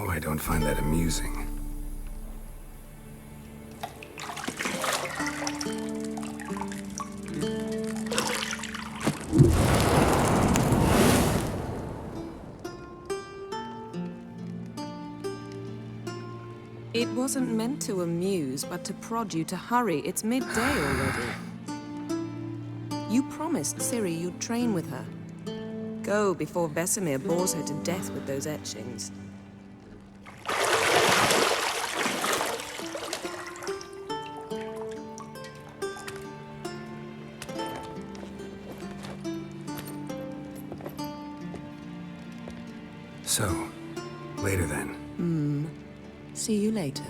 Oh, I don't find that amusing. It wasn't meant to amuse, but to prod you to hurry. It's midday already. You promised Ciri you'd train with her. Go before Vesemir bores her to death with those etchings. So, later then. See you later.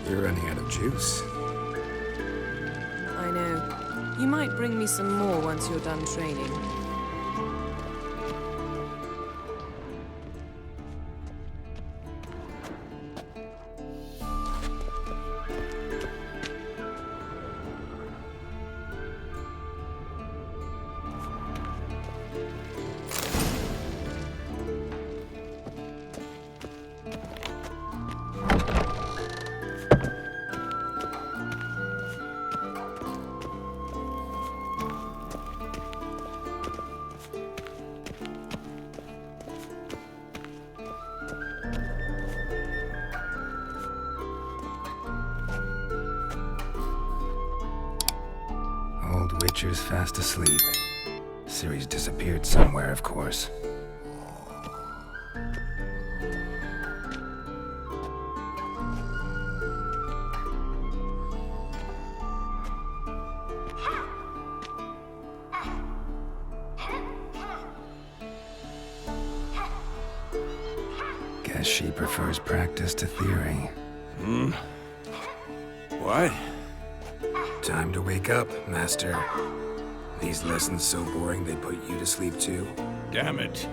You're running out of juice. I know. You might bring me some more once you're done training. Old Witcher's fast asleep. Ciri's disappeared somewhere, of course. Guess she prefers practice to theory. What? Time to wake up, Master. These lessons so boring they put you to sleep too? Damn it.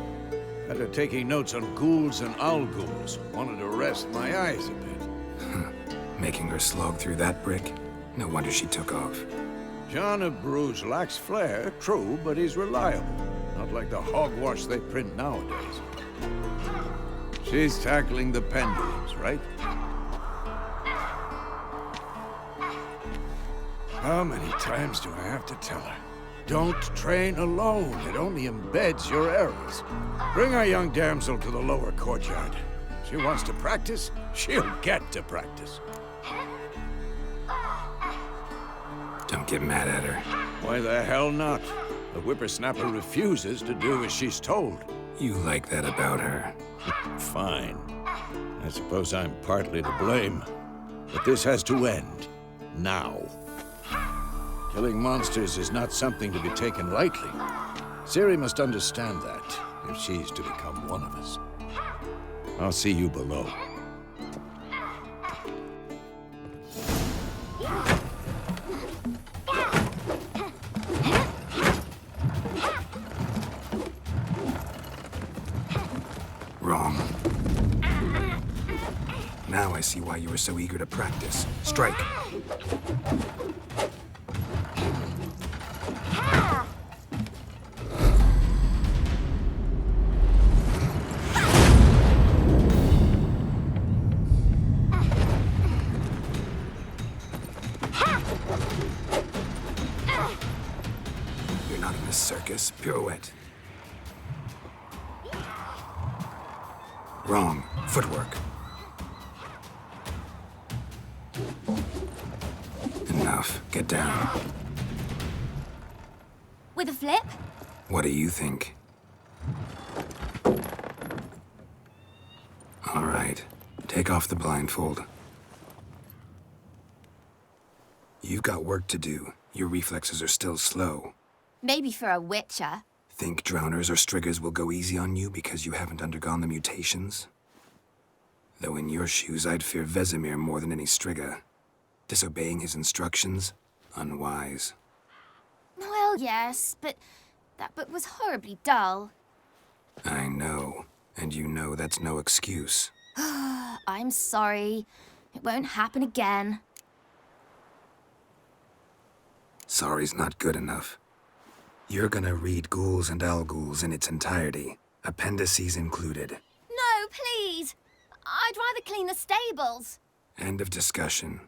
After taking notes on ghouls and owl ghouls, wanted to rest my eyes a bit. Making her slog through that brick? No wonder she took off. John of Bruges lacks flair, true, but he's reliable. Not like the hogwash they print nowadays. She's tackling the pendulums, right? How many times do I have to tell her? Don't train alone. It only embeds your errors. Bring our young damsel to the lower courtyard. She wants to practice, she'll get to practice. Don't get mad at her. Why the hell not? The whippersnapper refuses to do as she's told. You like that about her. Fine. I suppose I'm partly to blame. But this has to end. Now. Killing monsters is not something to be taken lightly. Ciri must understand that, if she's to become one of us. I'll see you below. Wrong. Now I see why you were so eager to practice. Strike. You're not in the Yes, pirouette. Wrong. Footwork. Enough. Get down. With a flip? What do you think? All right. Take off the blindfold. You've got work to do. Your reflexes are still slow. Maybe for a witcher. Think drowners or striggers will go easy on you because you haven't undergone the mutations? Though in your shoes, I'd fear Vesemir more than any strigger. Disobeying his instructions? Unwise. Well, yes, but that book was horribly dull. I know. And you know that's no excuse. I'm sorry. It won't happen again. Sorry's not good enough. You're gonna read Ghouls and Al-Ghouls in its entirety, appendices included. No, please! I'd rather clean the stables. End of discussion.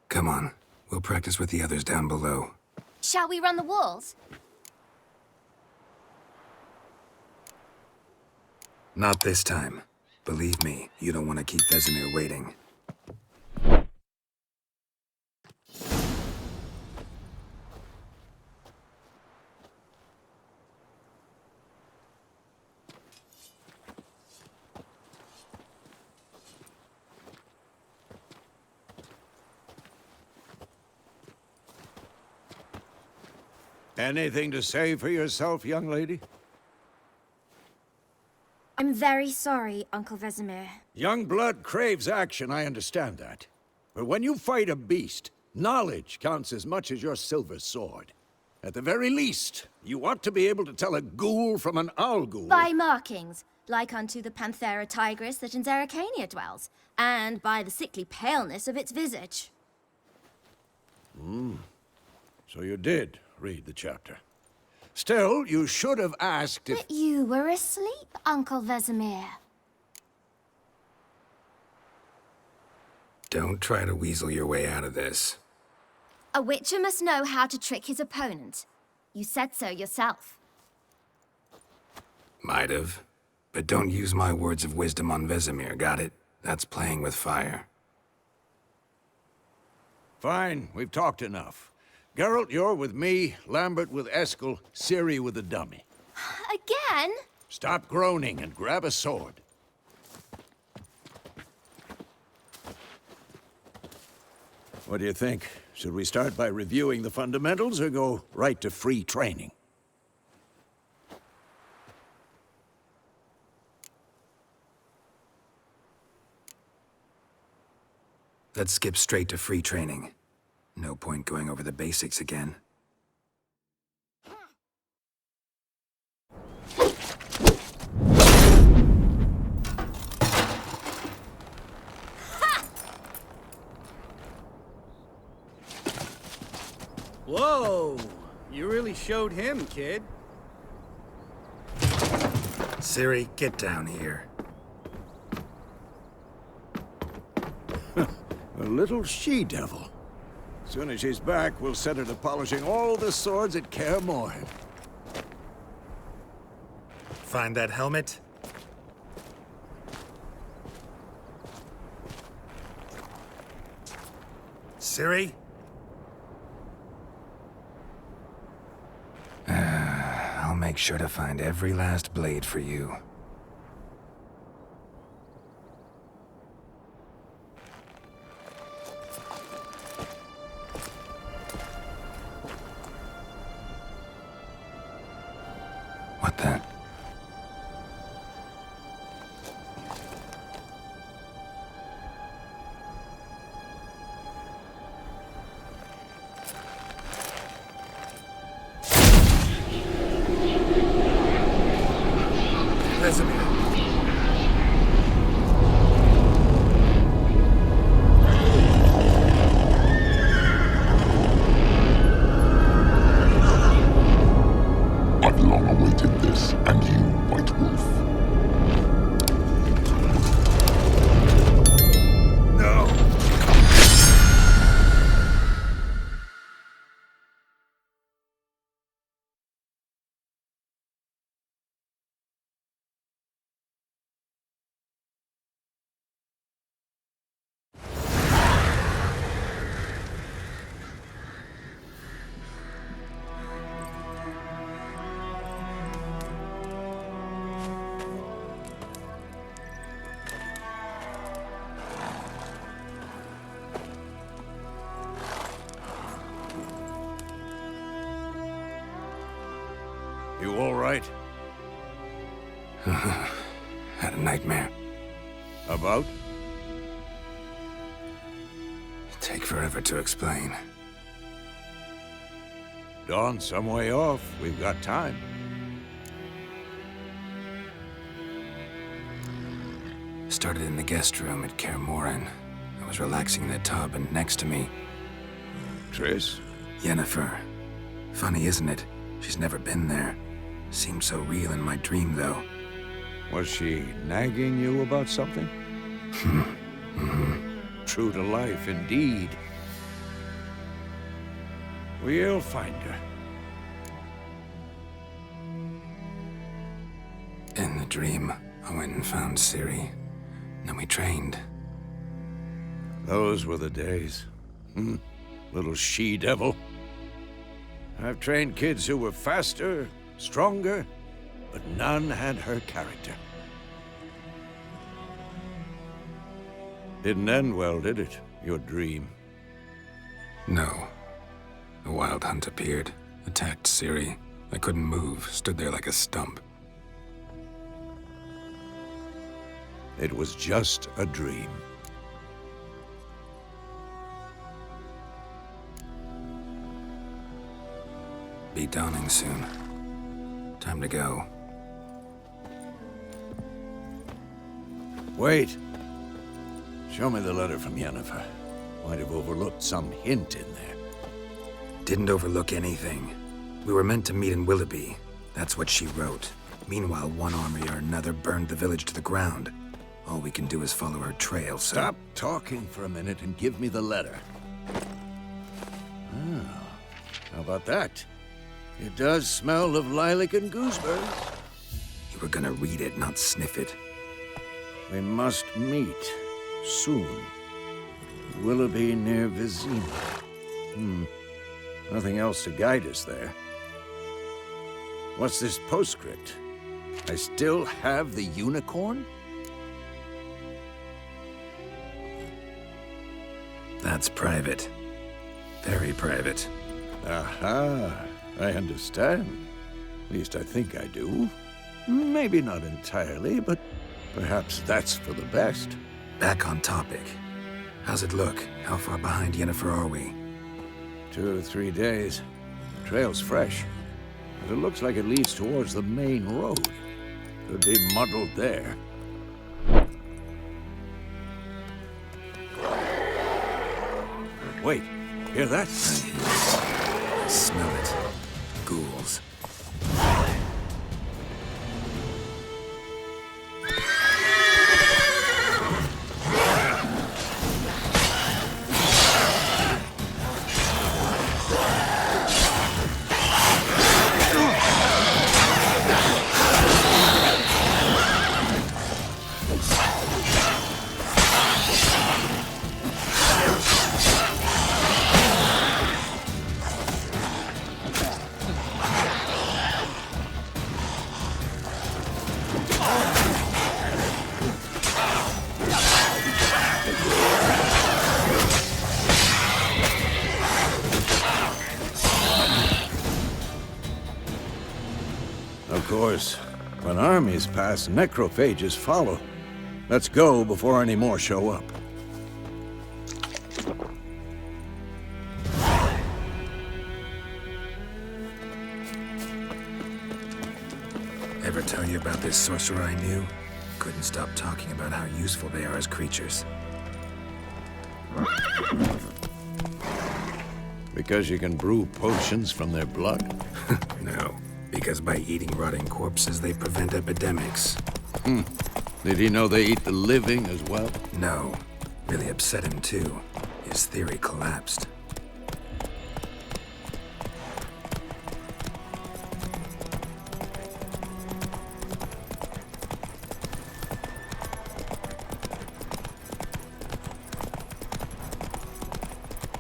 Come on, we'll practice with the others down below. Shall we run the walls? Not this time. Believe me, you don't want to keep Vesemir waiting. Anything to say for yourself, young lady? I'm very sorry, Uncle Vesemir. Young blood craves action, I understand that. But when you fight a beast, knowledge counts as much as your silver sword. At the very least, you ought to be able to tell a ghoul from an owl-ghoul. By markings, like unto the Panthera tigris that in Zerrikania dwells, and by the sickly paleness of its visage. So you did read the chapter. Still, you should have asked if... But you were asleep, Uncle Vesemir. Don't try to weasel your way out of this. A witcher must know how to trick his opponent. You said so yourself. Might have. But don't use my words of wisdom on Vesemir, got it? That's playing with fire. Fine, we've talked enough. Geralt, you're with me, Lambert with Eskel, Ciri with the dummy. Again? Stop groaning and grab a sword. What do you think? Should we start by reviewing the fundamentals or go right to free training? Let's skip straight to free training. No point going over the basics again. Whoa! You really showed him, kid. Ciri, get down here. A little she-devil. Soon as she's back, we'll set her to polishing all the swords at Kaer Morhen. Find that helmet? Ciri? I'll make sure to find every last blade for you. What the? Vesemir. I've long awaited this, and you, White Wolf. You all right? Had a nightmare. About? Take forever to explain. Dawn's some way off. We've got time. Started in the guest room at Kaer Morhen. I was relaxing in the tub, and next to me, Triss? Yennefer. Funny, isn't it? She's never been there. Seemed so real in my dream, though. Was she nagging you about something? True to life, indeed. We'll find her. In the dream, I went and found Ciri. Then we trained. Those were the days. Little she-devil. I've trained kids who were faster, stronger, but none had her character. Didn't end well, did it? Your dream? No. The Wild Hunt appeared, attacked Ciri. I couldn't move, stood there like a stump. It was just a dream. Be dawning soon. Time to go. Wait. Show me the letter from Yennefer. Might have overlooked some hint in there. Didn't overlook anything. We were meant to meet in Willoughby. That's what she wrote. Meanwhile, one army or another burned the village to the ground. All we can do is follow her trail, so... Stop talking for a minute and give me the letter. Ah, how about that? It does smell of lilac and gooseberries. You were gonna read it, not sniff it. We must meet soon. Willoughby near Vizima. Nothing else to guide us there. What's this postscript? I still have the unicorn? That's private. Very private. Aha, I understand. At least I think I do. Maybe not entirely, but perhaps that's for the best. Back on topic. How's it look? How far behind Yennefer are we? 2 or 3 days. The trail's fresh, but it looks like it leads towards the main road. Could be muddled there. Wait, hear that? I smell it. Ghouls. Of course, when armies pass, necrophages follow. Let's go before any more show up. Ever tell you about this sorcerer I knew? Couldn't stop talking about how useful they are as creatures. Because you can brew potions from their blood? No, because by eating rotting corpses, they prevent epidemics. Did he know they eat the living as well? No, really upset him too. His theory collapsed.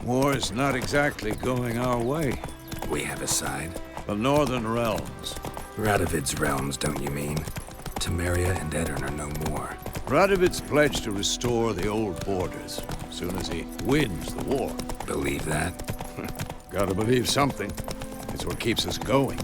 War's not exactly going our way. We have a side. The Northern Realms. Radovid's realms, don't you mean? Temeria and Edirn are no more. Radovid's pledged to restore the old borders as soon as he wins the war. Believe that? Gotta believe something. It's what keeps us going.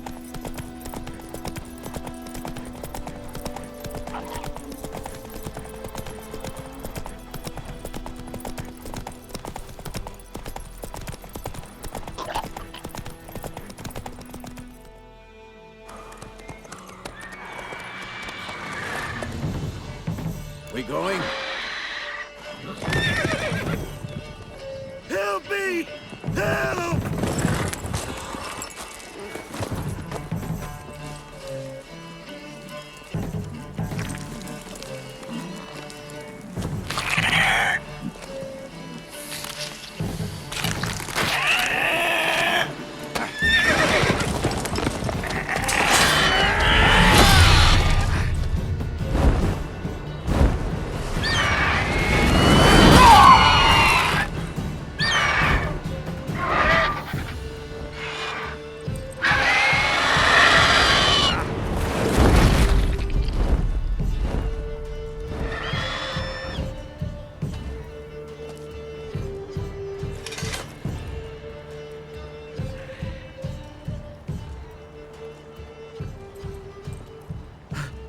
we going? Help me! Help!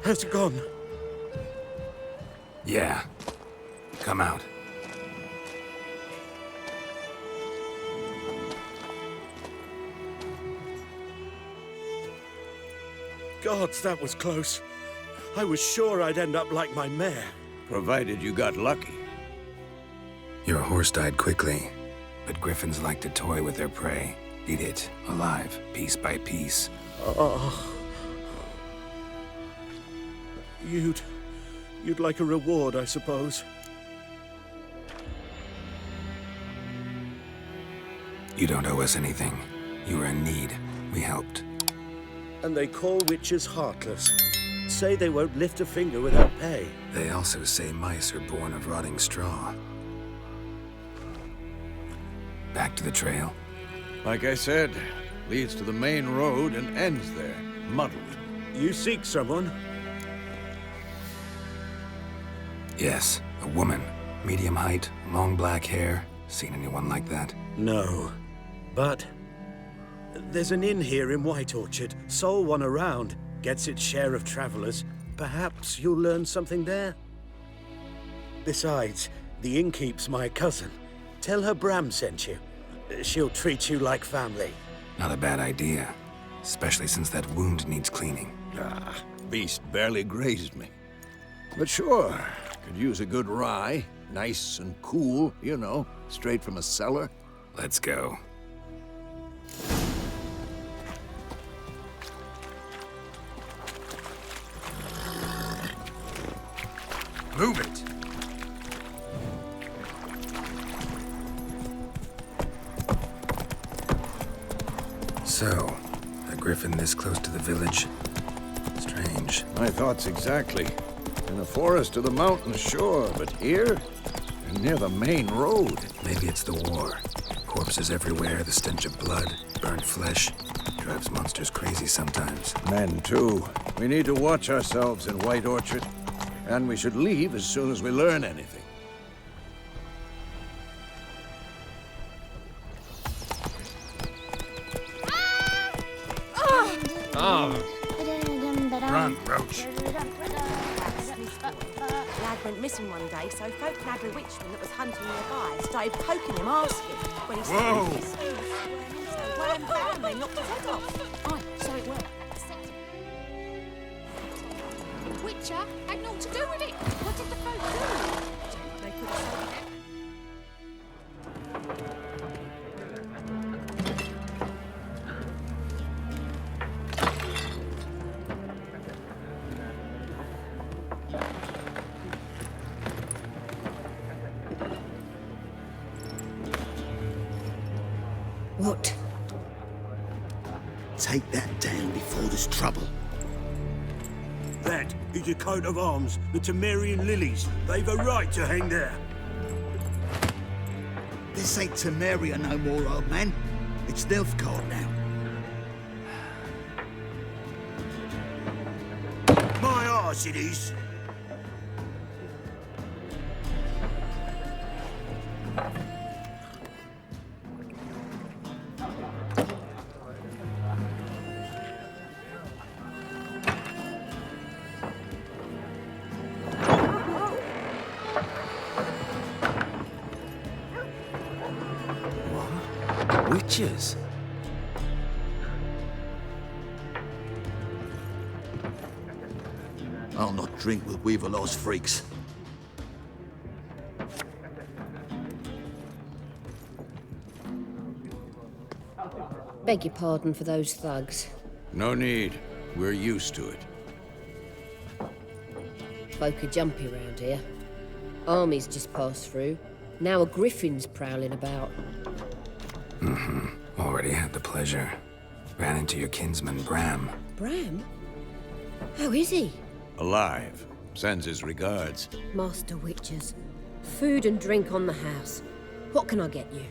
How's it gone? Yeah. Come out. Gods, that was close. I was sure I'd end up like my mare. Provided you got lucky. Your horse died quickly, but griffins like to toy with their prey. Eat it, alive, piece by piece. You'd like a reward, I suppose. You don't owe us anything. You were in need. We helped. And they call witches heartless. Say they won't lift a finger without pay. They also say mice are born of rotting straw. Back to the trail? Like I said, leads to the main road and ends there, muddled. You seek someone? Yes, a woman. Medium height, long black hair. Seen anyone like that? No. But there's an inn here in White Orchard. Sole one around. Gets its share of travelers. Perhaps you'll learn something there? Besides, the innkeep's my cousin. Tell her Bram sent you. She'll treat you like family. Not a bad idea. Especially since that wound needs cleaning. Beast barely grazed me. But sure, could use a good rye. Nice and cool, you know, straight from a cellar. Let's go. Move it! So, a griffin this close to the village? Strange. My thoughts exactly. In the forest or the mountain, sure, but here? And near the main road. Maybe it's the war. Corpses everywhere, the stench of blood, burnt flesh. Drives monsters crazy sometimes. Men, too. We need to watch ourselves in White Orchard. And we should leave as soon as we learn anything. Run, Roach. Lad went missing one day, so folk nabbed a witchman that was hunting nearby. Started poking him, asking. When he Whoa! So wham bam, they knocked his head off. Aye, so it worked. Witcher had naught to do with it. What did the folk do? They could have said What? Take that down before there's trouble. That is a coat of arms, the Temerian lilies. They've a right to hang there. This ain't Temeria no more, old man. It's Nilfgaard now. My arse it is. Witches? I'll not drink with Weaverlaw's freaks. Beg your pardon for those thugs. No need. We're used to it. Folk are jumpy round here. Armies just passed through. Now a griffin's prowling about. Already had the pleasure. Ran into your kinsman, Bram. Bram? How is he? Alive. Sends his regards. Master Witchers. Food and drink on the house. What can I get you?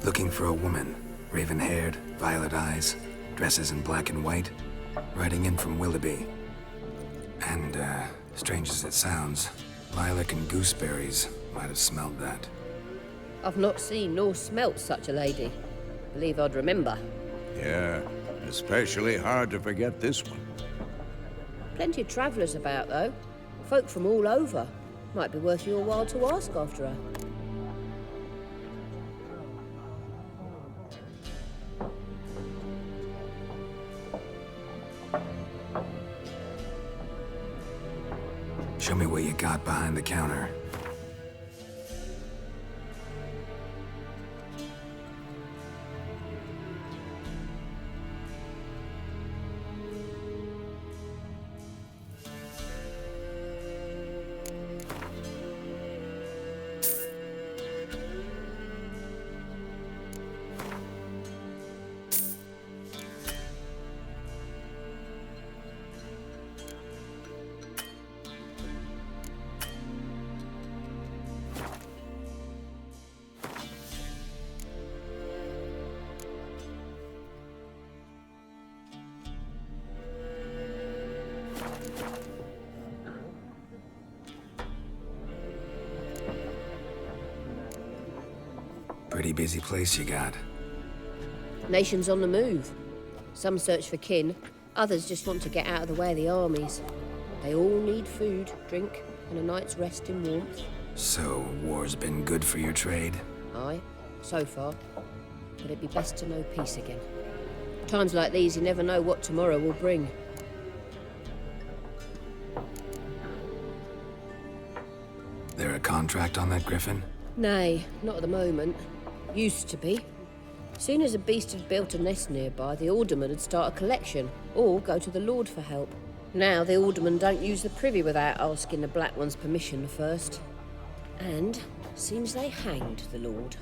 Looking for a woman. Raven-haired, violet eyes, dresses in black and white. Riding in from Willoughby. And, strange as it sounds, lilac and gooseberries might have smelled that. I've not seen nor smelt such a lady. Believe I'd remember. Yeah, especially hard to forget this one. Plenty of travellers about, though. Folk from all over. Might be worth your while to ask after her. Show me what you got behind the counter. Pretty busy place you got. Nations on the move. Some search for kin, others just want to get out of the way of the armies. They all need food, drink, and a night's rest in warmth. So, war's been good for your trade? Aye, so far. But it'd be best to know peace again. Times like these, you never know what tomorrow will bring. There a contract on that griffin? Nay, not at the moment. Used to be. Soon as a beast had built a nest nearby, the alderman would start a collection, or go to the Lord for help. Now the aldermen don't use the privy without asking the Black One's permission first. And seems they hanged the Lord.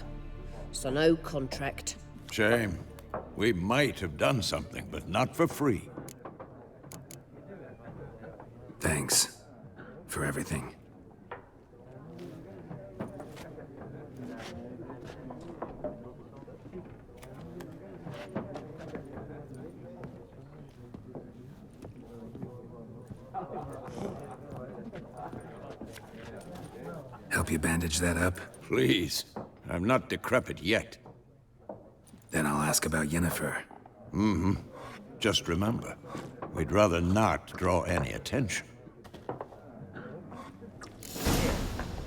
So no contract. Shame. We might have done something, but not for free. Thanks. For everything. Help you bandage that up? Please. I'm not decrepit yet. Then I'll ask about Yennefer. Just remember, we'd rather not draw any attention.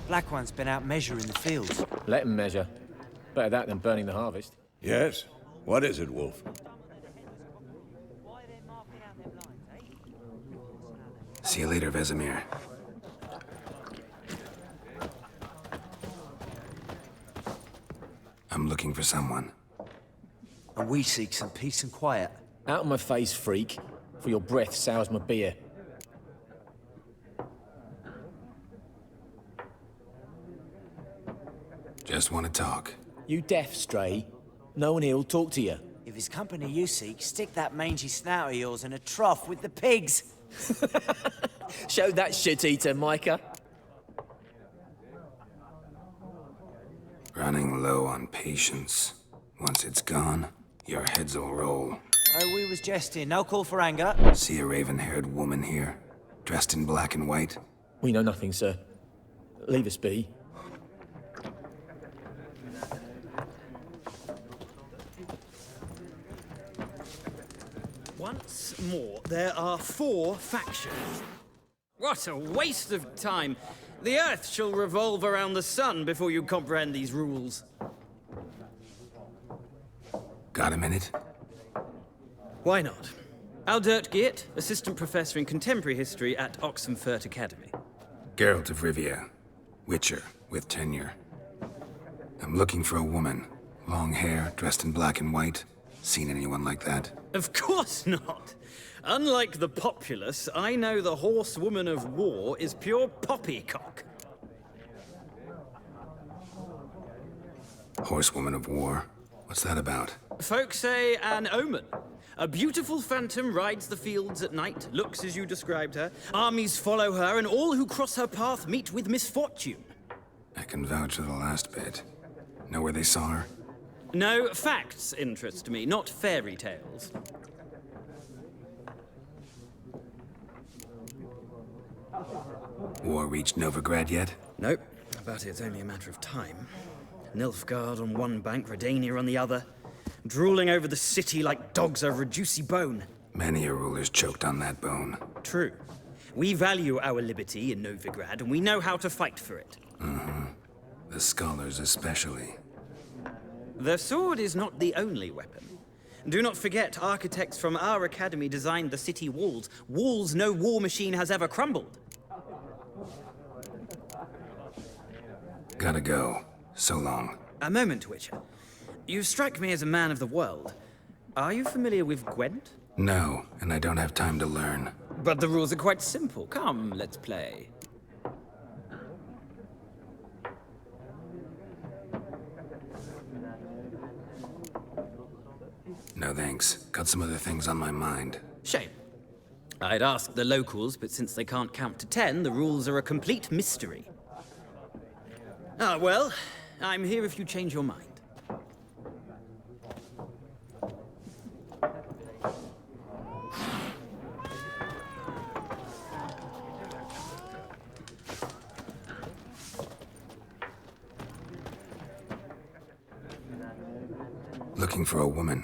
Black One's been out measuring the fields. Let him measure. Better that than burning the harvest. Yes? What is it, Wolf? See you later, Vesemir. I'm looking for someone. And we seek some peace and quiet. Out of my face, freak. For your breath sours my beer. Just want to talk. You deaf, Stray? No one here'll talk to you. If it's company you seek, stick that mangy snout of yours in a trough with the pigs. Show that shit-eater, Micah. Running low on patience. Once it's gone, your heads'll roll. Oh, we was jesting. No call for anger. See a raven-haired woman here, dressed in black and white? We know nothing, sir. Leave us be. Once more, there are 4 factions. What a waste of time! The Earth shall revolve around the sun before you comprehend these rules. Got a minute? Why not? Aldert Geert, Assistant Professor in Contemporary History at Oxenfurt Academy. Geralt of Rivia, Witcher. with tenure. I'm looking for a woman. Long hair, dressed in black and white. Seen anyone like that? Of course not. Unlike the populace, I know the horsewoman of war is pure poppycock. Horsewoman of war? What's that about? Folk say an omen. A beautiful phantom rides the fields at night, looks as you described her. Armies follow her, and all who cross her path meet with misfortune. I can vouch for the last bit. Know where they saw her? No, facts interest me, not fairy tales. War reached Novigrad yet? Nope, but it's only a matter of time. Nilfgaard on one bank, Redania on the other. Drooling over the city like dogs over a juicy bone. Many a ruler's choked on that bone. True. We value our liberty in Novigrad, and we know how to fight for it. Mm-hmm. The scholars especially. The sword is not the only weapon. Do not forget, architects from our academy designed the city walls. Walls no war machine has ever crumbled. Gotta go. So long. A moment, Witcher. You strike me as a man of the world. Are you familiar with Gwent? No, and I don't have time to learn. But the rules are quite simple. Come, let's play. No thanks. Got some other things on my mind. Shame. I'd ask the locals, but since they can't count to 10, the rules are a complete mystery. Ah, well, I'm here if you change your mind. Looking for a woman.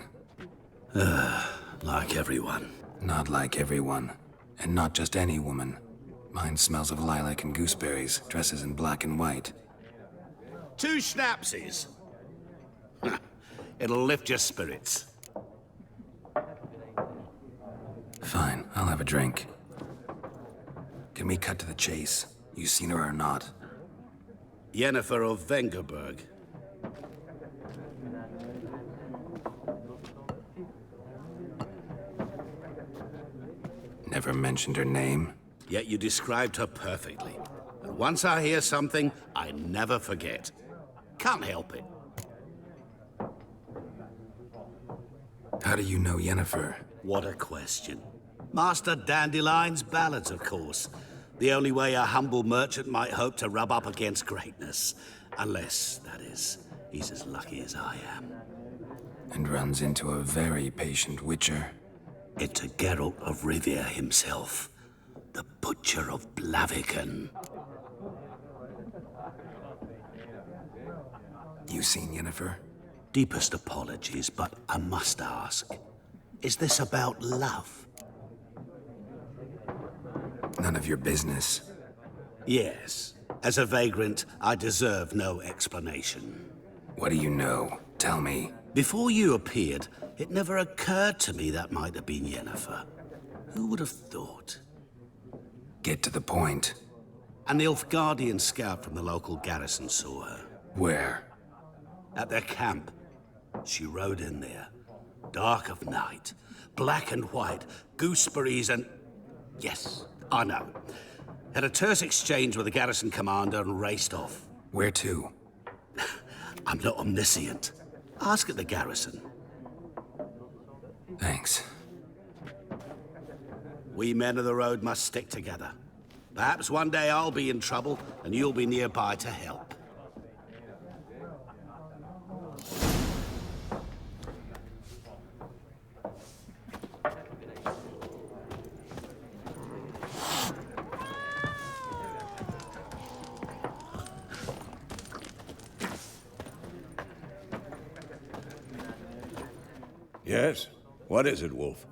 Like everyone. Not like everyone. And not just any woman. Mine smells of lilac and gooseberries, dresses in black and white. 2 schnapsies. It'll lift your spirits. Fine, I'll have a drink. Can we cut to the chase? You seen her or not? Yennefer of Vengerberg. Never mentioned her name. Yet you described her perfectly. And once I hear something, I never forget. Can't help it. How do you know Yennefer? What a question. Master Dandelion's ballads, of course. The only way a humble merchant might hope to rub up against greatness. Unless, that is, he's as lucky as I am. And runs into a very patient witcher. Into Geralt of Rivia himself. The Butcher of Blaviken. You seen Yennefer? Deepest apologies, but I must ask. Is this about love? None of your business. Yes. As a vagrant, I deserve no explanation. What do you know? Tell me. Before you appeared, it never occurred to me that might have been Yennefer. Who would have thought? Get to the point. An Nilfgaardian scout from the local garrison saw her. Where? At their camp. She rode in there. Dark of night. Black and white. Gooseberries and... Yes, I know. Had a terse exchange with the garrison commander and raced off. Where to? I'm not omniscient. Ask at the garrison. Thanks. We men of the road must stick together. Perhaps one day I'll be in trouble and you'll be nearby to help. Yes? What is it, Wolf?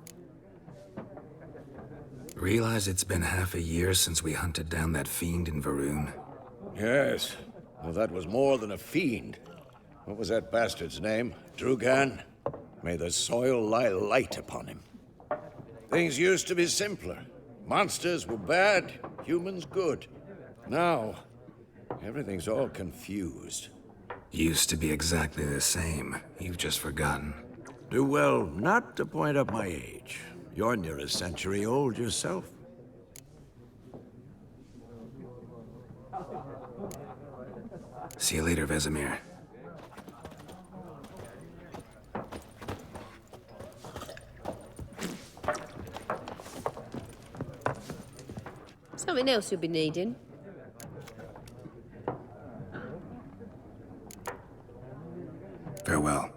Realize it's been half a year since we hunted down that fiend in Varun? Yes. Well, that was more than a fiend. What was that bastard's name? Drugan? May the soil lie light upon him. Things used to be simpler. Monsters were bad, humans good. Now, Everything's all confused. Used to be exactly the same. You've just forgotten. Do well not to point up my age. You're near a century old yourself. See you later, Vesemir. Something else you'll be needing. Farewell.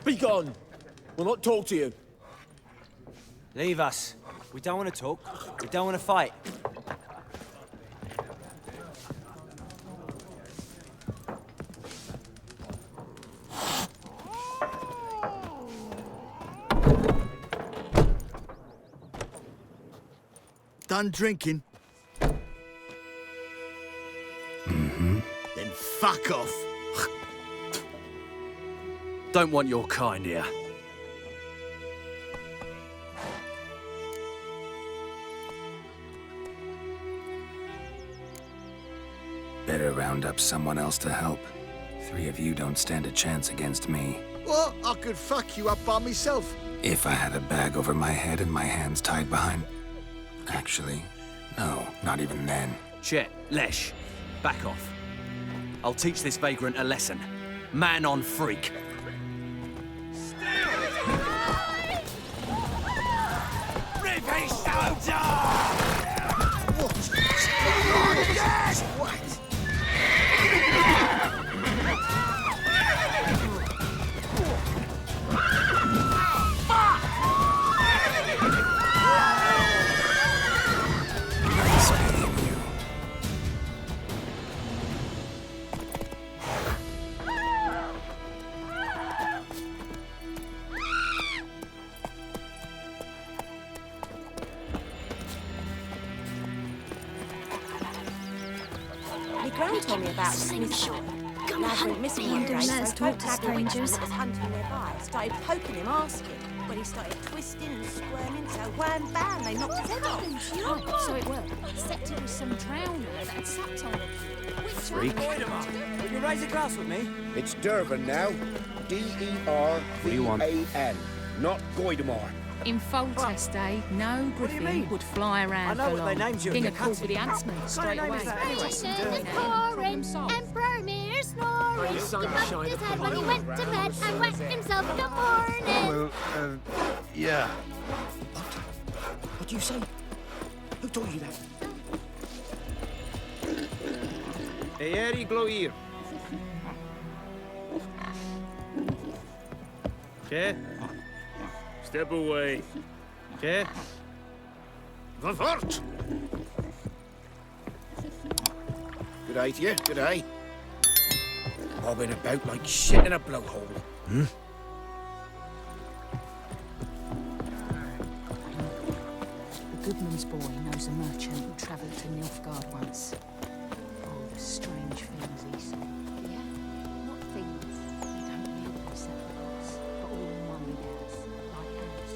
Be gone! We'll not talk to you. Leave us. We don't want to talk. We don't want to fight. Done drinking? Mm-hmm. Then fuck off. Don't want your kind here. Better round up someone else to help. 3 of you don't stand a chance against me. What? I could fuck you up by myself. If I had a bag over my head and my hands tied behind... Actually, no, not even then. Chet, Lesh, back off. I'll teach this vagrant a lesson. Man on freak. Ripy soldier! Yes! What? Nice being you. My gran told me about Smith's lad went missing one day, so folk had a witchman that was hunting nearby. Started poking him, asking. When he started twisting and squirming, so wham bam, they knocked his head off. Oh, so it worked. Except it was some drowner that had sucked on it. Freak. Will you raise a glass with me? It's Durban now. D-E-R-V-A-N. Not Goidemar. In Foltest, eh? No griffin would fly around I know for what they long. named you in King the of course cutting. with the huntsman straight name away. is that anyway? Problem solved. Emperor snoring. He Sun bumped shine his head upon when he you. went to bed and whacked himself in the morning. Well, yeah. What do you say? Who told you that? Hey, Eddie Gloir. Okay. Step away. Okay. Van Fort! Good eye to you, good eye. Bobbing about like shit in a blowhole. Hmm? The goodman's boy knows a merchant who travelled to Nilfgaard once. Oh, the strange things he saw. Yeah? What things? You don't hear them separate us, but all in one gas, like ants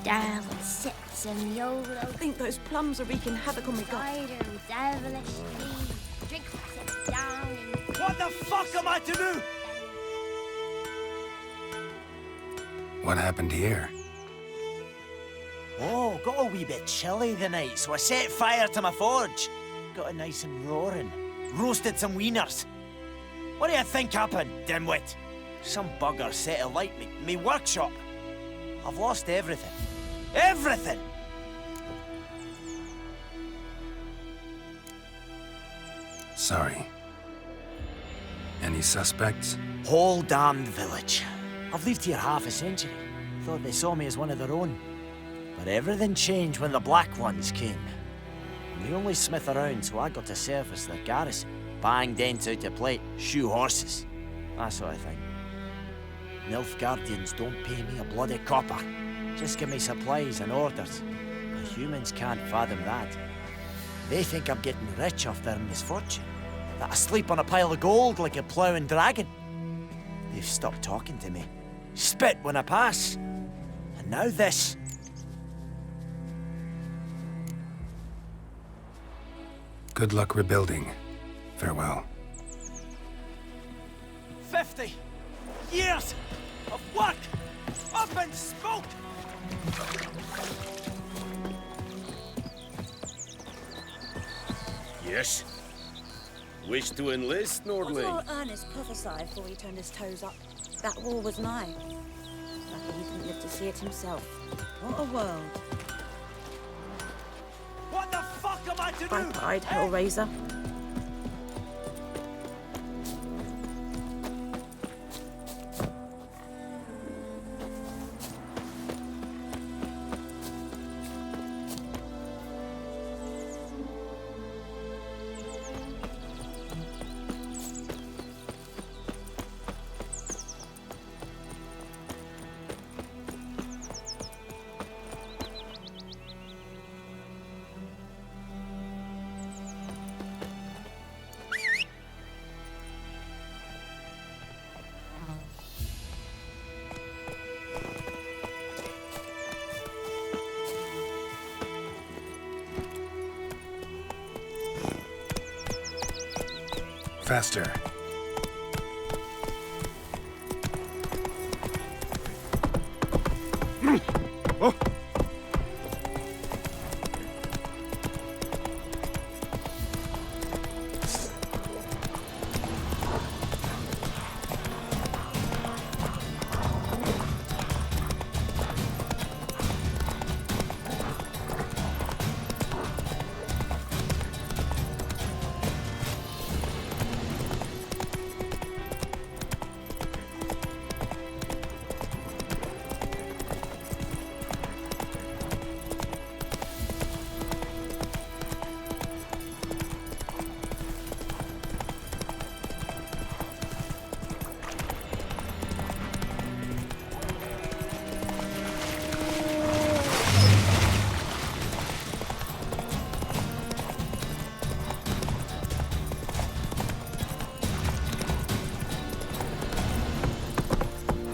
Devil sits and YOLO. I think those plums are wreaking havoc on my gut. Spider devilish leaves. Drink sit down and... What the fuck am I to do? What happened here? Oh, got a wee bit chilly the night, so I set fire to my forge. Got it nice and roaring. Roasted some wieners. What do you think happened, dimwit? Some bugger set alight me workshop. I've lost everything. Everything! Sorry. Any suspects? Whole damned village. I've lived here half a century. Thought they saw me as one of their own. But everything changed when the Black Ones came. I'm the only smith around, so I got to service their garrison. Bang dents out of plate, shoe horses. That sort of thing. Nilfgaardians don't pay me a bloody copper. Just give me supplies and orders. The humans can't fathom that. They think I'm getting rich off their misfortune. That I sleep on a pile of gold like a ploughing dragon. They've stopped talking to me. Spit when I pass. And now this. Good luck rebuilding. Farewell. 50 years of work up in smoke! Yes? Wish to enlist, What Nordling? did old Ernest prophesy before he turned his toes up? That war was nigh. Lucky he didn't live to see it himself. What a world. What the fuck am I to do? Bright-eyed Hellraiser. Faster. Oh.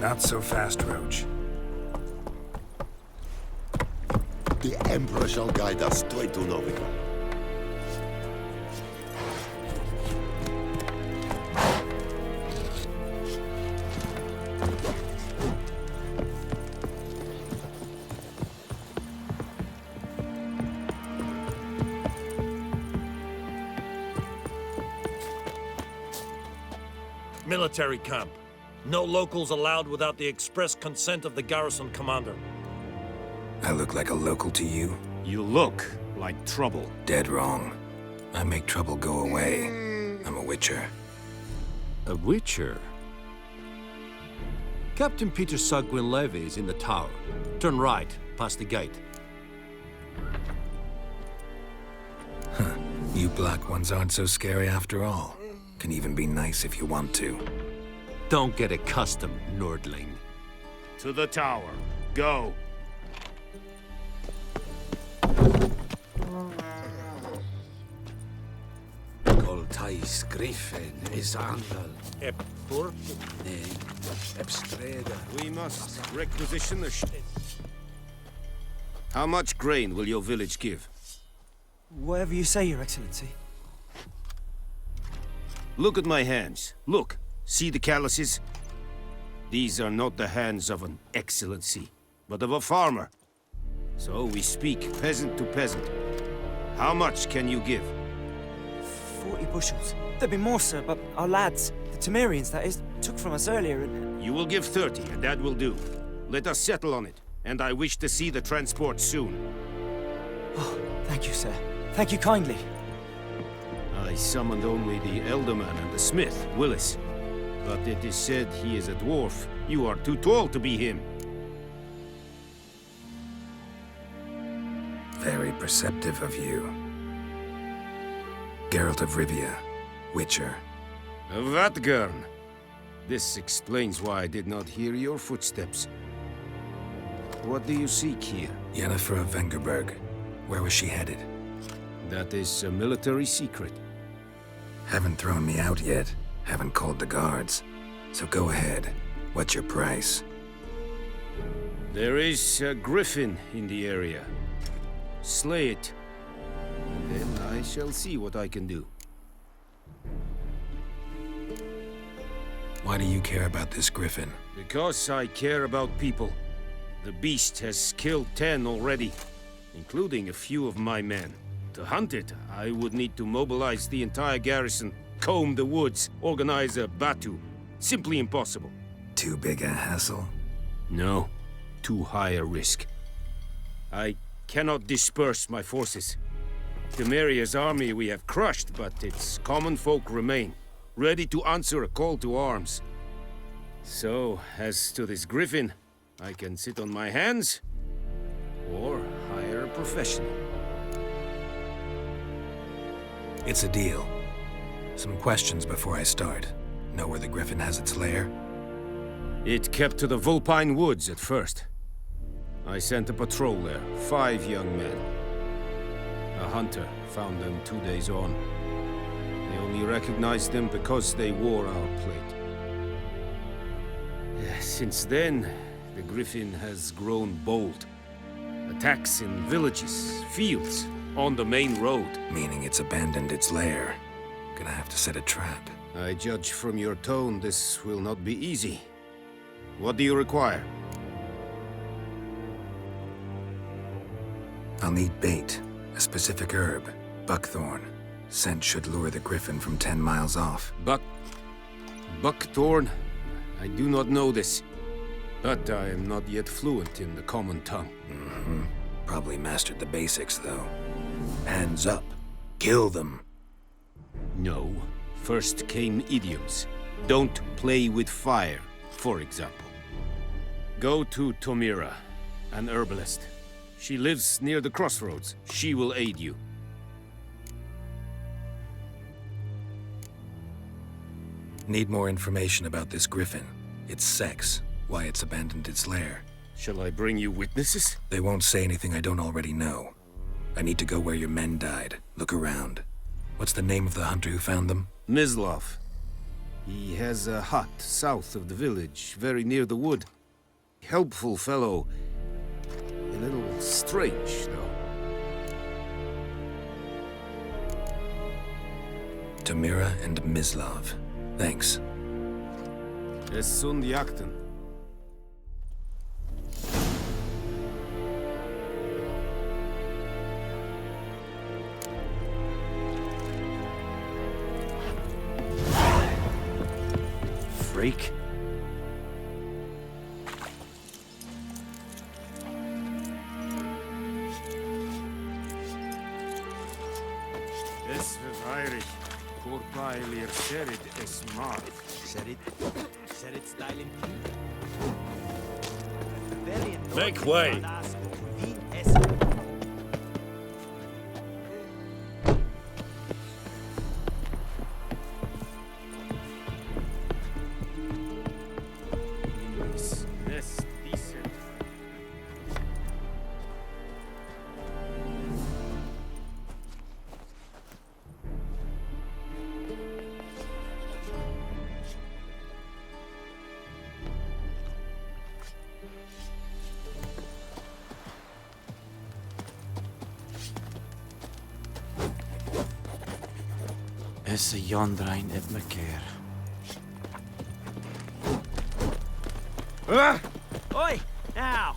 Not so fast, Roach. The Emperor shall guide us straight to Novigrad. Military camp. No locals allowed without the express consent of the garrison commander. I look like a local to you? You look like trouble. Dead wrong. I make trouble go away. I'm a witcher. A witcher? Captain Peter Sagwin Levy is in the tower. Turn right, past the gate. Huh. You Black Ones aren't so scary after all. Can even be nice if you want to. Don't get accustomed, Nordling. To the tower. Go. Coltais Griffin is Andal. Ebstreda. We must requisition the ship. How much grain will your village give? Whatever you say, Your Excellency. Look at my hands. Look. See the calluses? These are not the hands of an excellency, but of a farmer. So we speak peasant to peasant. How much can you give? 40 bushels. There'd be more, sir, but our lads, the Temerians, that is, took from us earlier and... You will give 30, and that will do. Let us settle on it, and I wish to see the transport soon. Oh, thank you, sir. Thank you kindly. I summoned only the Elderman and the smith, Willis. But it is said he is a dwarf. You are too tall to be him. Very perceptive of you. Geralt of Rivia, Witcher. Vatgern. This explains why I did not hear your footsteps. What do you seek here? Yennefer of Vengerberg. Where was she headed? That is a military secret. Haven't thrown me out yet. Haven't called the guards. So go ahead. What's your price? There is a griffin in the area. Slay it. And then I shall see what I can do. Why do you care about this griffin? Because I care about people. The beast has killed 10 already, including a few of my men. To hunt it, I would need to mobilize the entire garrison, comb the woods, organize a batu. Simply impossible. Too big a hassle? No. Too high a risk. I cannot disperse my forces. Temeria's army we have crushed, but its common folk remain, ready to answer a call to arms. So, as to this griffin, I can sit on my hands, or hire a professional. It's a deal. Some questions before I start. Know where the griffin has its lair? It kept to the Vulpine Woods at first. I sent a patrol there, 5 young men. A hunter found them 2 days on. They only recognized them because they wore our plate. Since then, the griffin has grown bold. Attacks in villages, fields, on the main road. Meaning it's abandoned its lair. Gonna have to set a trap. I judge from your tone this will not be easy. What do you require? I'll need bait. A specific herb. Buckthorn. Scent should lure the griffin from 10 miles off. Buckthorn? I do not know this. But I am not yet fluent in the common tongue. Mm-hmm. Probably mastered the basics, though. Hands up. Kill them. No. First came idioms. Don't play with fire, for example. Go to Tomira, an herbalist. She lives near the crossroads. She will aid you. Need more information about this griffin. Its sex, why it's abandoned its lair. Shall I bring you witnesses? They won't say anything I don't already know. I need to go where your men died. Look around. What's the name of the hunter who found them? Mislav. He has a hut south of the village, very near the wood. Helpful fellow. A little strange, though. Tamira and Mislav. Thanks. Es sunt jakten. Freak. Es verheirig. Korpailir serid es mar. Serid styling. Make way! Is a jondrain et me keer. Oi! Now!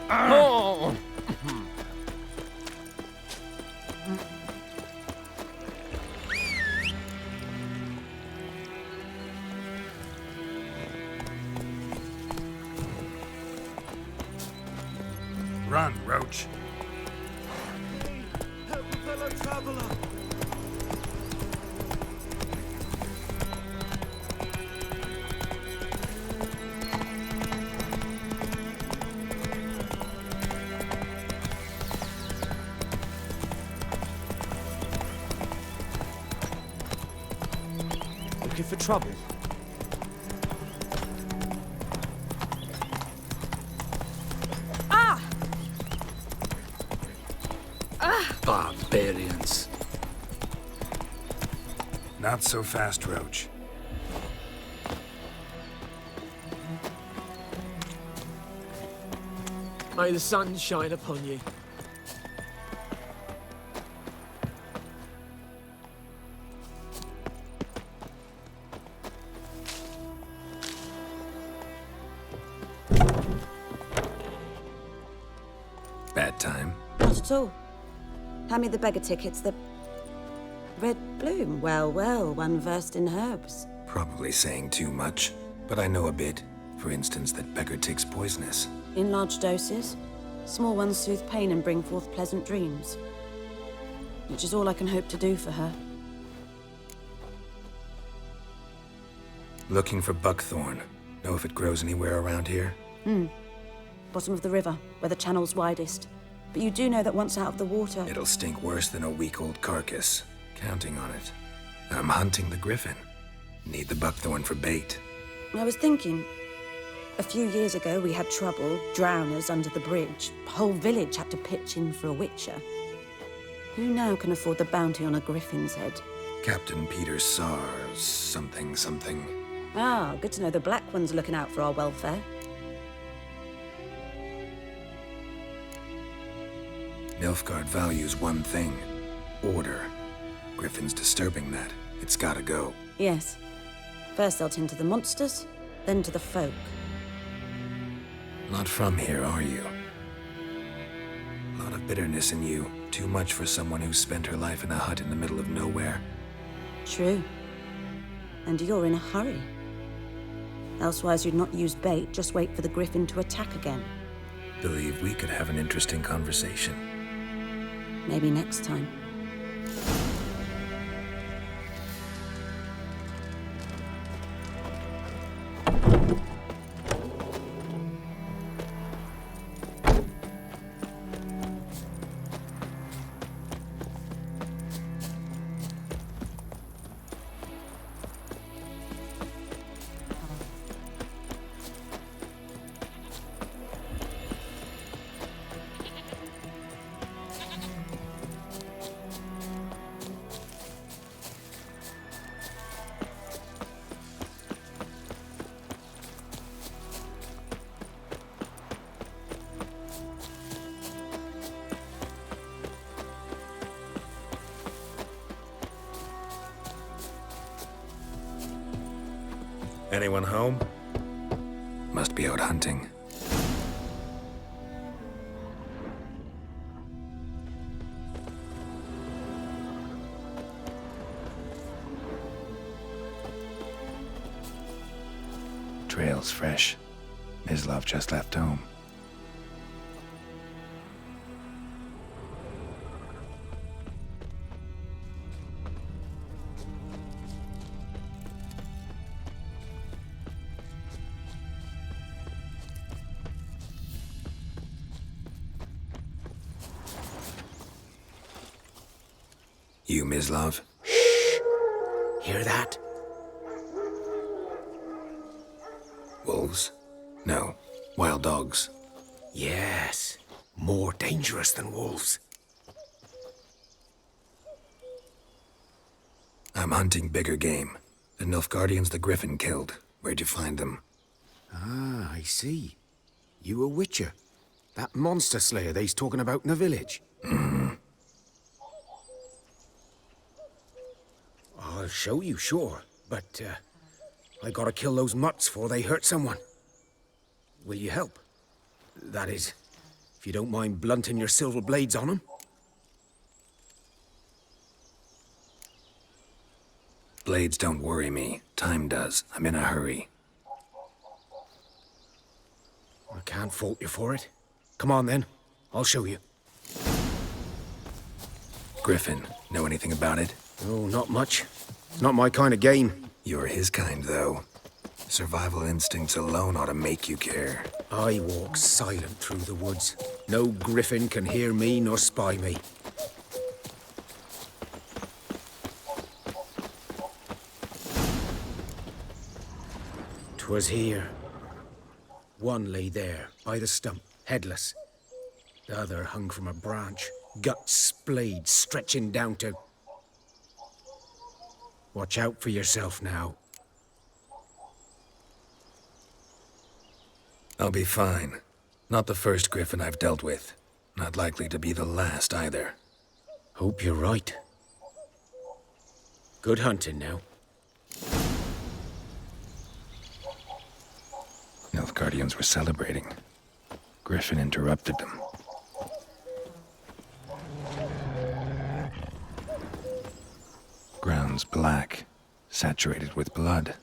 Oh! Run, Roach. Help a fellow traveler! Looking for trouble? Barbarians. Not so fast, Roach. May the sun shine upon you. Bad time. Not at all. Hand me the beggar tickets, the red bloom. Well, well, one versed in herbs. Probably saying too much, but I know a bit. For instance, that beggar tick's poisonous. In large doses. Small ones soothe pain and bring forth pleasant dreams. Which is all I can hope to do for her. Looking for buckthorn. Know if it grows anywhere around here? Bottom of the river, where the channel's widest. But you do know that once out of the water... It'll stink worse than a week-old carcass. Counting on it. I'm hunting the griffin. Need the buckthorn for bait. I was thinking... A few years ago, we had trouble, drowners under the bridge. The whole village had to pitch in for a witcher. Who now can afford the bounty on a griffin's head? Captain Peter Sars, something. Ah, good to know the Black One's looking out for our welfare. Nilfgaard values one thing. Order. Griffin's disturbing that. It's gotta go. Yes. First they'll tend to the monsters, then to the folk. Not from here, are you? A lot of bitterness in you. Too much for someone who spent her life in a hut in the middle of nowhere. True. And you're in a hurry. Elsewise you'd not use bait, just wait for the griffin to attack again. Believe we could have an interesting conversation. Maybe next time. Anyone home? Must be out hunting. Trail's fresh. Mislav just left home. You, Mislav? Shh! Hear that? Wolves? No. Wild dogs. Yes. More dangerous than wolves. I'm hunting bigger game. The Nilfgaardians the Griffin killed. Where'd you find them? Ah, I see. You a witcher. That monster slayer they's talking about in the village. I'll show you, sure. But, I gotta kill those mutts before they hurt someone. Will you help? That is, if you don't mind blunting your silver blades on them. Blades don't worry me. Time does. I'm in a hurry. I can't fault you for it. Come on then, I'll show you. Griffin, know anything about it? Oh, not much. Not my kind of game. You're his kind, though. Survival instincts alone ought to make you care. I walk silent through the woods. No griffin can hear me nor spy me. 'Twas here. One lay there, by the stump, headless. The other hung from a branch, guts splayed, stretching down to... Watch out for yourself now. I'll be fine. Not the first griffin I've dealt with. Not likely to be the last, either. Hope you're right. Good hunting now. Nilfgaardians were celebrating. Griffin interrupted them. Ground's black, saturated with blood.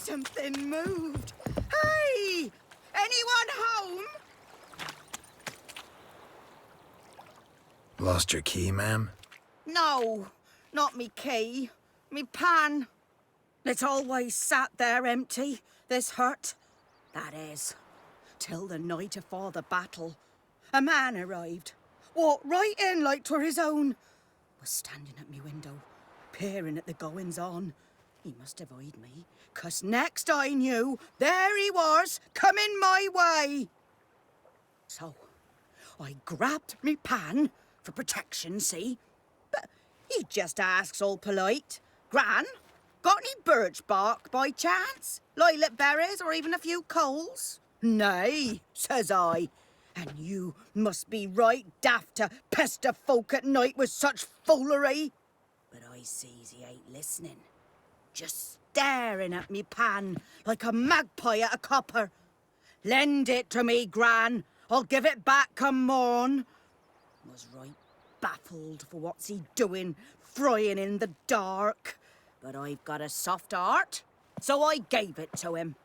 Something moved. Hey! Anyone home? Lost your key, ma'am? No, not me key. Me pan. It's always sat there empty, this hut. That is, till the night afore the battle. A man arrived. Walked right in like 'twere his own. Was standing at me window, peering at the goings-on. He must have eyed me, 'cause next I knew, there he was, coming my way. So, I grabbed me pan, for protection, see? But he just asks all polite, Gran, got any birch bark by chance? Lilac berries or even a few coals? Nay, says I. And you must be right daft to pester folk at night with such foolery. But I sees he ain't listening. Just staring at me pan like a magpie at a copper. Lend it to me, Gran. I'll give it back come morn. Was right baffled for what's he doing, frying in the dark. But I've got a soft heart, so I gave it to him.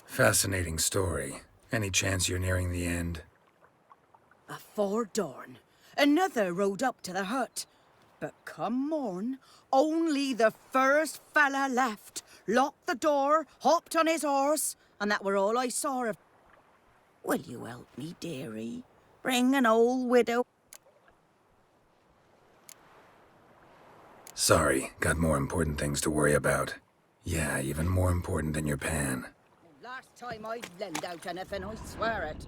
Fascinating story. Any chance you're nearing the end? Afore dawn, another rode up to the hut. But come morn, only the first fella left. Locked the door, hopped on his horse, and that were all I saw of. Will you help me, dearie? Bring an old widow. Sorry, got more important things to worry about. Yeah, even more important than your pan. Last time I'd lend out anything, I swear it.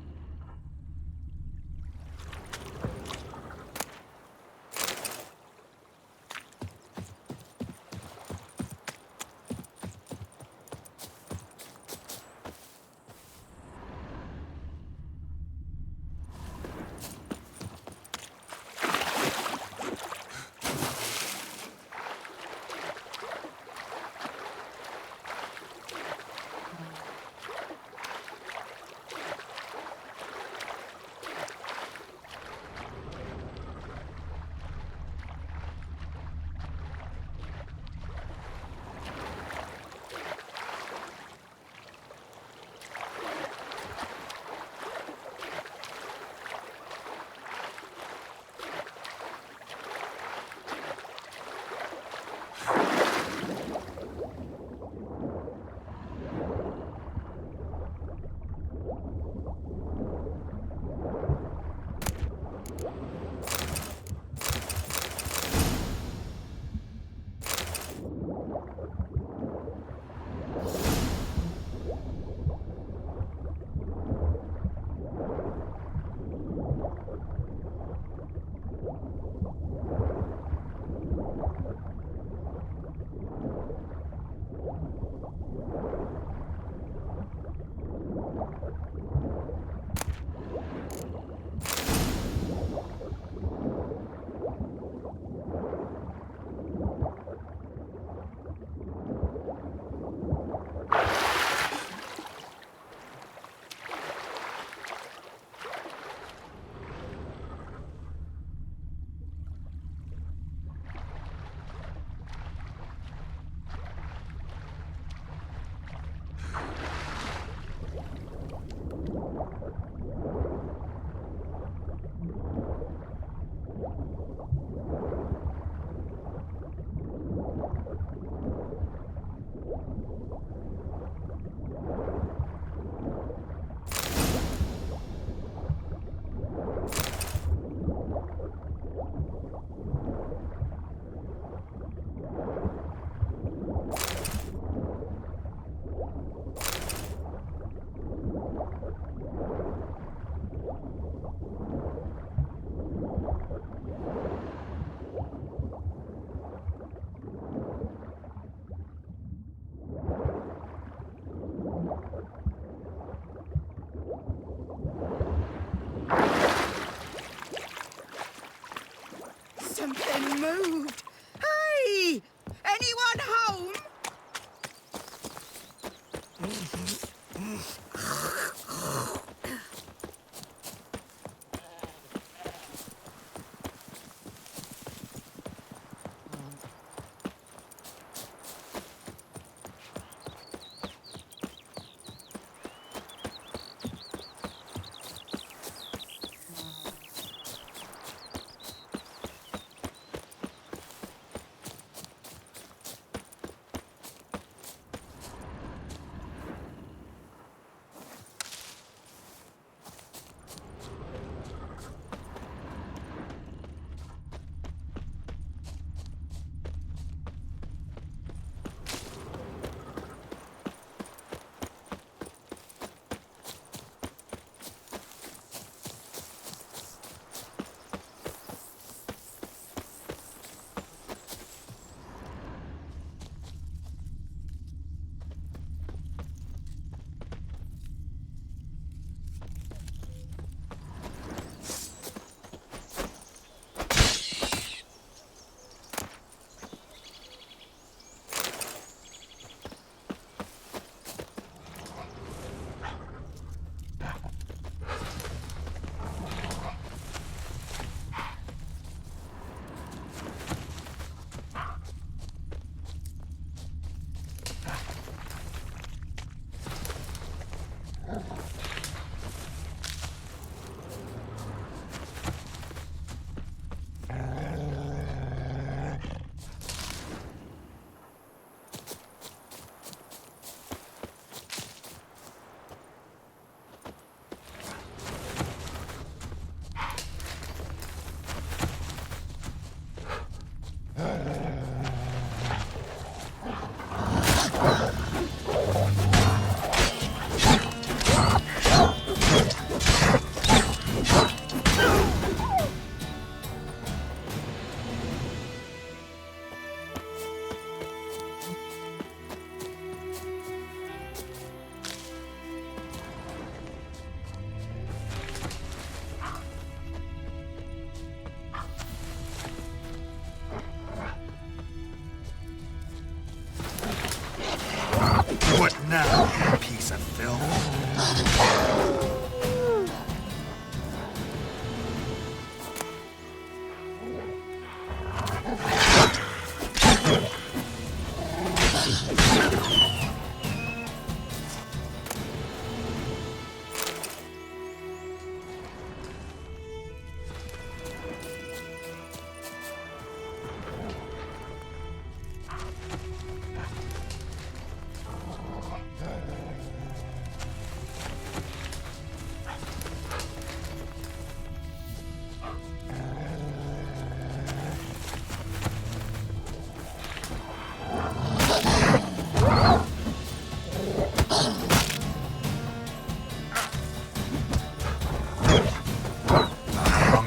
Something moved. Hey! Anyone home?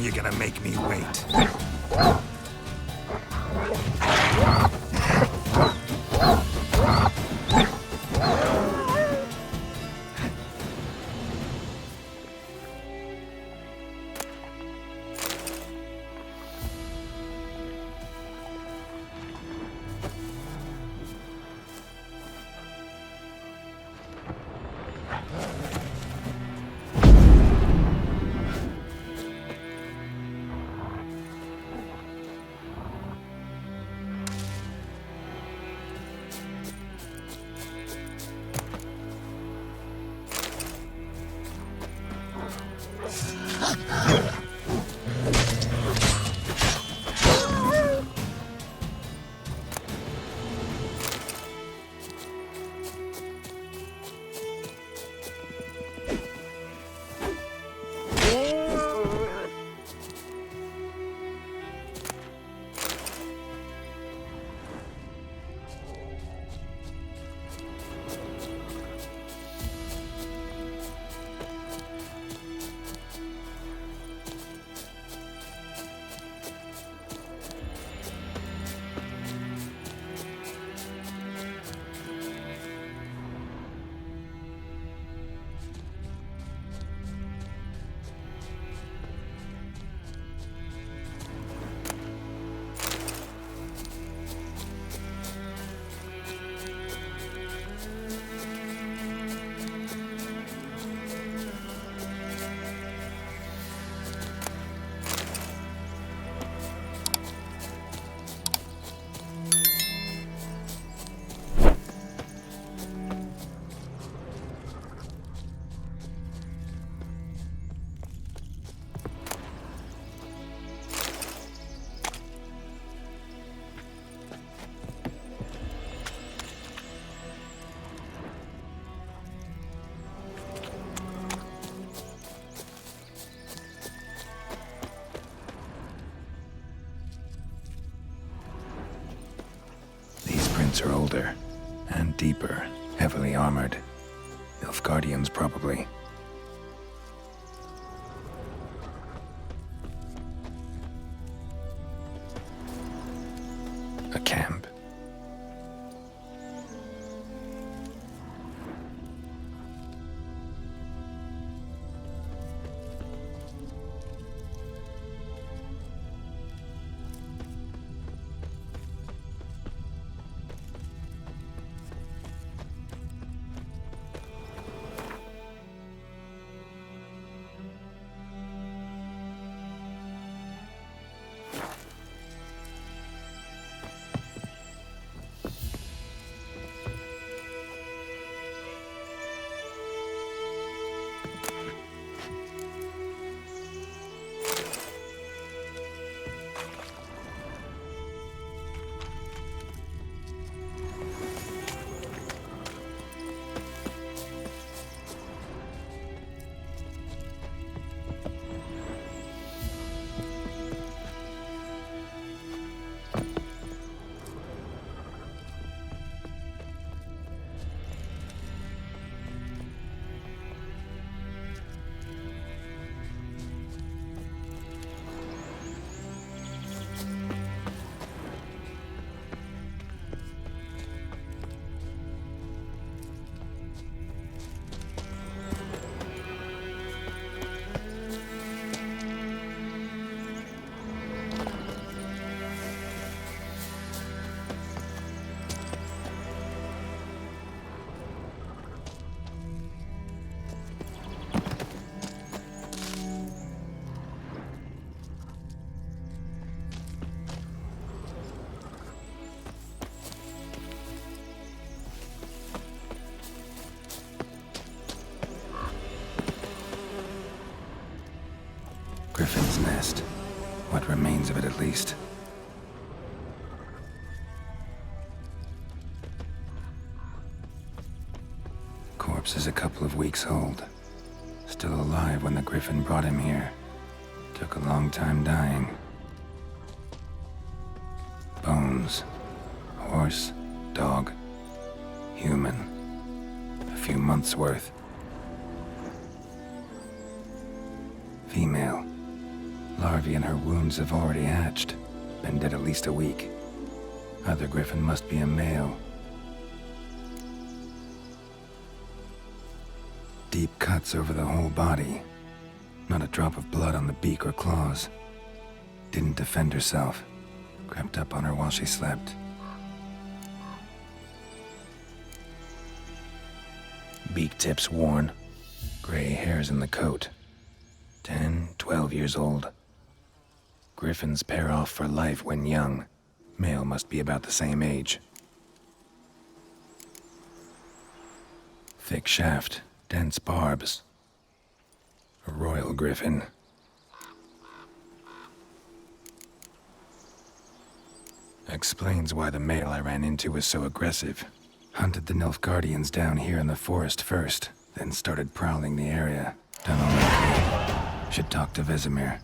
you're gonna make me wait. Are older and deeper, heavily armored. Nilfgaardians, probably. A camp. Griffin's nest. What remains of it, at least. Corpse is a couple of weeks old. Still alive when the Griffin brought him here. Took a long time dying. Bones. Horse, dog, human. A few months' worth. Female. Larvae in her wounds have already hatched. Been dead at least a week. Other griffin must be a male. Deep cuts over the whole body. Not a drop of blood on the beak or claws. Didn't defend herself. Crept up on her while she slept. Beak tips worn. Gray hairs in the coat. 10, 12 years old. Griffins pair off for life when young. Male must be about the same age. Thick shaft, dense barbs. A royal griffin. Explains why the male I ran into was so aggressive. Hunted the Nilfgaardians down here in the forest first, then started prowling the area. Done all I could. Should talk to Vesemir.